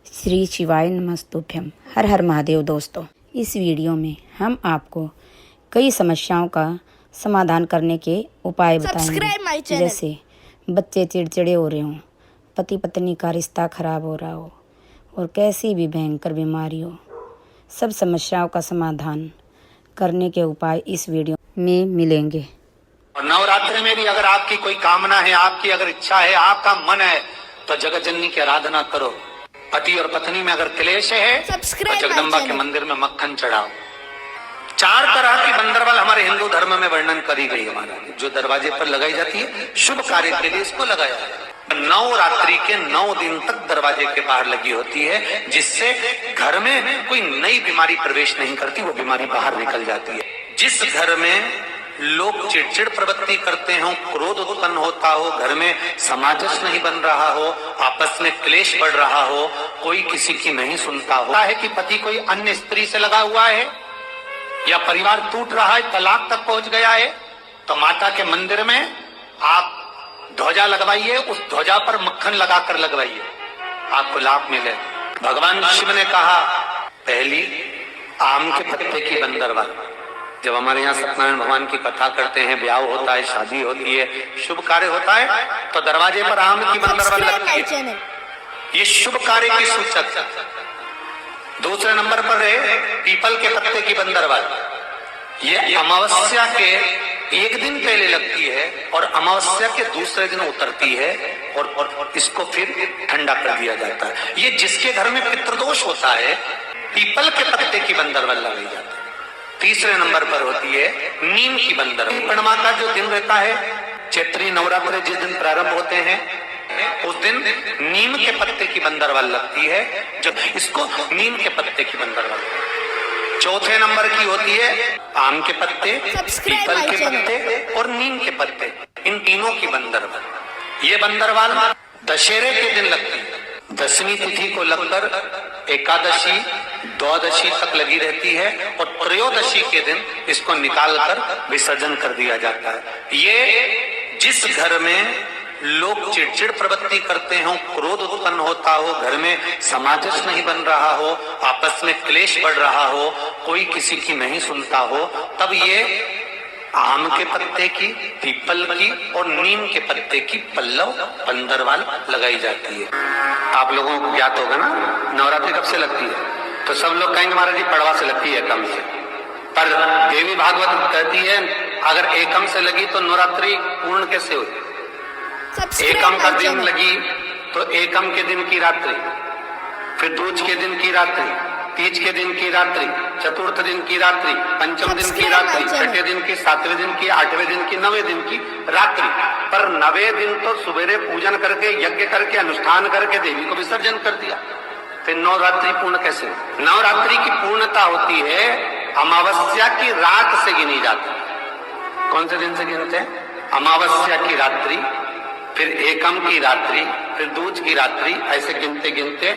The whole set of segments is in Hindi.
श्री शिवाय नमस्तुभ्यम। हर हर महादेव। दोस्तों, इस वीडियो में हम आपको कई समस्याओं का समाधान करने के उपाय बताएंगे। जैसे बच्चे चिड़चिड़े हो रहे हों, पति पत्नी का रिश्ता खराब हो रहा हो और कैसी भी भयंकर बीमारी हो, सब समस्याओं का समाधान करने के उपाय इस वीडियो में मिलेंगे। और नवरात्रि में भी अगर आपकी कोई कामना है, आपकी अगर इच्छा है, आपका मन है, तो जगत जननी की आराधना करो। पति और पत्नी में अगर क्लेश है तो जगदम्बा के मंदिर में मक्खन चढ़ाओ। 4 तरह की बंदरवाल हमारे हिंदू धर्म में वर्णन करी गई है। हमारा जो दरवाजे पर लगाई जाती है शुभ कार्य के लिए, इसको लगाया जाता है। नवरात्रि के 9 दिन तक दरवाजे के बाहर लगी होती है, जिससे घर में कोई नई बीमारी प्रवेश नहीं करती, वो बीमारी बाहर निकल जाती है। जिस घर में लोग चिड़चिड़ प्रवृत्ति करते हो, क्रोध उत्पन्न होता हो, घर में सामंजस्य नहीं बन रहा हो, आपस में क्लेश बढ़ रहा हो, कोई किसी की नहीं सुनता हो, है कि पति कोई अन्य स्त्री से लगा हुआ है या परिवार टूट रहा है, तलाक तक पहुंच गया है, तो माता के मंदिर में आप ध्वजा लगवाइए, उस ध्वजा पर मक्खन लगाकर लगवाइए, आपको लाभ मिले। भगवान शिव ने कहा, पहली आम के पत्ते की बंदरवाल। जब हमारे यहाँ सत्यनारायण भगवान की कथा करते हैं, ब्याह होता है, शादी होती है, शुभ कार्य होता है, तो दरवाजे पर आम की बंदरवाल लगती है। ये शुभ कार्य की सूचक। दूसरे नंबर पर है पीपल के पत्ते की बंदरवाल। ये अमावस्या के 1 दिन पहले लगती है और अमावस्या के दूसरे दिन उतरती है और इसको फिर ठंडा कर दिया जाता है। ये जिसके घर में पितृदोष होता है, पीपल के पत्ते की बंदरवाल लगाई जाती है। तीसरे नंबर पर होती है नीम की बंदरवाल। पूर्णिमा का जो दिन रहता है, चैत्री नवरात्रि जिस दिन प्रारंभ होते हैं, उस दिन नीम के पत्ते की बंदरवाल लगती है, जो इसको नीम के पत्ते की बंदरवाल। चौथे नंबर की होती है आम के पत्ते, पीपल के पत्ते और नीम के पत्ते, इन तीनों की बंदरवाल। ये बंदरवाल दशहरे के दिन लगती है। 10वीं तिथि को लगकर एकादशी, द्वादशी तक लगी रहती है और त्रयोदशी के दिन इसको निकालकर विसर्जन कर दिया जाता है। ये जिस घर में लोग चिड़चिड़ प्रवृत्ति करते हो, क्रोध उत्पन्न होता हो, घर में सामंजस्य नहीं बन रहा हो, आपस में क्लेश बढ़ रहा हो, कोई किसी की नहीं सुनता हो, तब ये आम के पत्ते की, पीपल की और नीम के पत्ते की पल्लव बंदरवाल लगाई जाती है। आप लोगों को ज्ञात होगा ना, नवरात्रि कब से लगती है? तो सब लोग कहेंगे महाराज जी पड़वा से लगती है, एकम से। पर देवी भागवत कहती है अगर एकम से लगी तो नवरात्रि पूर्ण कैसे हुई? एकम का दिन लगी तो एकम के दिन की रात्रि, फिर दूज के दिन की रात्रि, तीज के दिन की रात्रि, चतुर्थ दिन की रात्रि, पंचम दिन की रात्रि, छठे दिन की, 7वें दिन की, 8वें दिन की, 9वें दिन की रात्रि। पर 9वें दिन तो सुबेरे पूजन करके, यज्ञ करके, अनुष्ठान करके देवी को विसर्जन कर दिया, फिर नवरात्रि पूर्ण कैसे? नवरात्रि की पूर्णता होती है अमावस्या की रात से गिनी जाती है। कौन से दिन से गिनते हैं? अमावस्या की रात्रि, फिर एकम की रात्रि, फिर दूज की रात्रि, ऐसे गिनते गिनते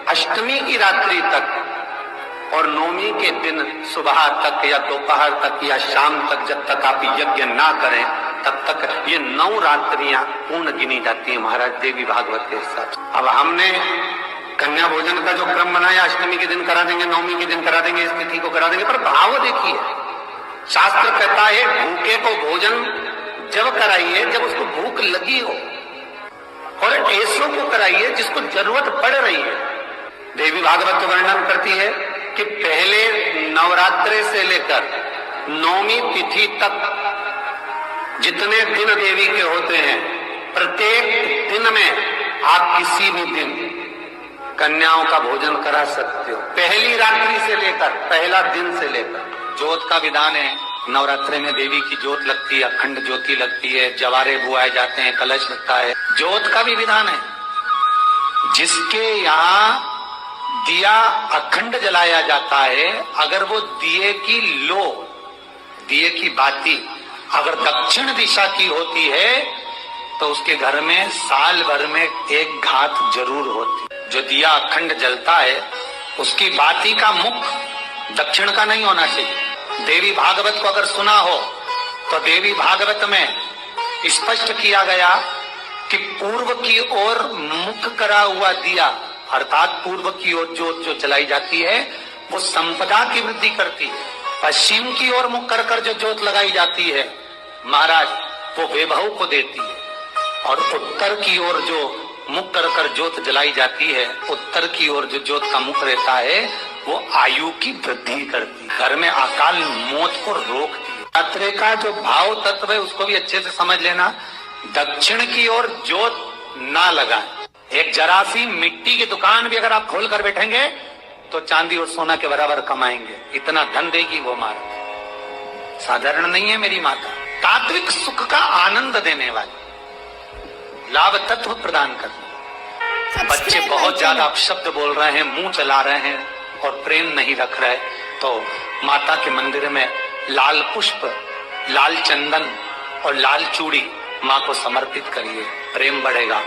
अष्टमी की रात्रि तक और नवमी के दिन सुबह तक या दोपहर तक या शाम तक, जब तक आप यज्ञ ना करें तब तक ये 9 रात्रियां पूर्ण गिनी जाती है महाराज देवी भागवत के साथ। अब हमने कन्या भोजन का जो क्रम बनाया, अष्टमी के दिन करा देंगे, नवमी के दिन करा देंगे, इस तिथि को करा देंगे, पर भाव देखिए, शास्त्र कहता है भूखे को भोजन जब कराइए जब उसको भूख लगी हो, और ऐसों को कराइए जिसको जरूरत पड़ रही है। देवी भागवत वर्णन करती है कि पहले नवरात्रि से लेकर 9वीं तिथि तक जितने दिन देवी के होते हैं, प्रत्येक दिन में आप किसी भी दिन कन्याओं का भोजन करा सकते हो, पहली रात्रि से लेकर, पहला दिन से लेकर। ज्योत का विधान है, नवरात्रि में देवी की ज्योत लगती है, अखंड ज्योति लगती है, जवारे बुआए जाते हैं, कलश लगता है। ज्योत का भी विधान है, जिसके यहाँ दिया अखंड जलाया जाता है, अगर वो दिए की लो, दिए की बाती अगर दक्षिण दिशा की होती है तो उसके घर में साल भर में एक घात जरूर होती। जो दिया अखंड जलता है उसकी बाती का मुख दक्षिण का नहीं होना चाहिए। देवी भागवत को अगर सुना हो तो देवी भागवत में स्पष्ट किया गया कि पूर्व की ओर मुख करा हुआ दिया अर्थात पूर्व की ओर ज्योत जो जलाई जाती है वो संपदा की वृद्धि करती है। पश्चिम की ओर मुख कर जो ज्योत लगाई जाती है महाराज वो वैभव को देती है। और उत्तर की ओर जो मुख कर ज्योत जलाई जाती है, उत्तर की ओर जो ज्योत का मुख रहता है वो आयु की वृद्धि करती है, घर में अकाल मौत को रोकती है। यात्रे का जो भाव तत्व है उसको भी अच्छे से समझ लेना। दक्षिण की ओर ज्योत ना लगाए। एक जरा सी मिट्टी की दुकान भी अगर आप खोल कर बैठेंगे तो चांदी और सोना के बराबर कमाएंगे, इतना धन देगी वो माता। साधारण नहीं है मेरी माता। तात्विक सुख का आनंद देने वाली, लाभ तत्व प्रदान करने। बच्चे बहुत ज्यादा अपशब्द बोल रहे हैं, मुंह चला रहे हैं और प्रेम नहीं रख रहे, तो माता के मंदिर में लाल पुष्प, लाल चंदन और लाल चूड़ी माँ को समर्पित करिए, प्रेम बढ़ेगा।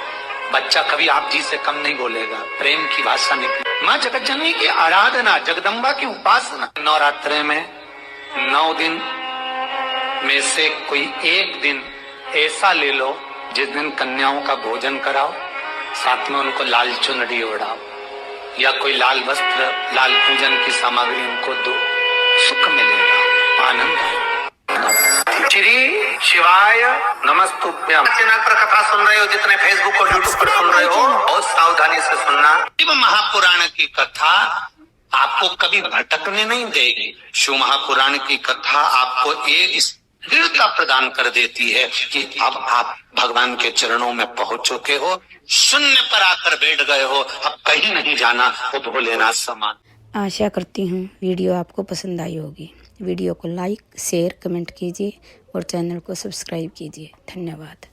बच्चा कभी आप जी से कम नहीं बोलेगा, प्रेम की भाषा निकली। माँ जगत जननी की आराधना, जगदम्बा की उपासना। नवरात्रे में 9 दिन में से कोई एक दिन ऐसा ले लो जिस दिन कन्याओं का भोजन कराओ, साथ में उनको लाल चुनरी ओढ़ाओ या कोई लाल वस्त्र, लाल पूजन की सामग्री उनको दो, सुख मिलेगा, आनंद आएगा। श्री शिवाय नमस्तुभ्यम। चैनल पर कथा सुन रहे हो, जितने फेसबुक और यूट्यूब पर सुन रहे हो, बहुत सावधानी से सुनना। शिव महापुराण की कथा आपको कभी भटकने नहीं देगी। शिव महापुराण की कथा आपको एक स्थिरता प्रदान कर देती है कि अब आप भगवान के चरणों में पहुंच चुके हो, शून्य पर आकर बैठ गए हो, अब कहीं नहीं जाना, वो भोलेनाथ समान। आशा करती हूँ वीडियो आपको पसंद आई होगी। वीडियो को लाइक, शेयर, कमेंट कीजिए और चैनल को सब्सक्राइब कीजिए। धन्यवाद।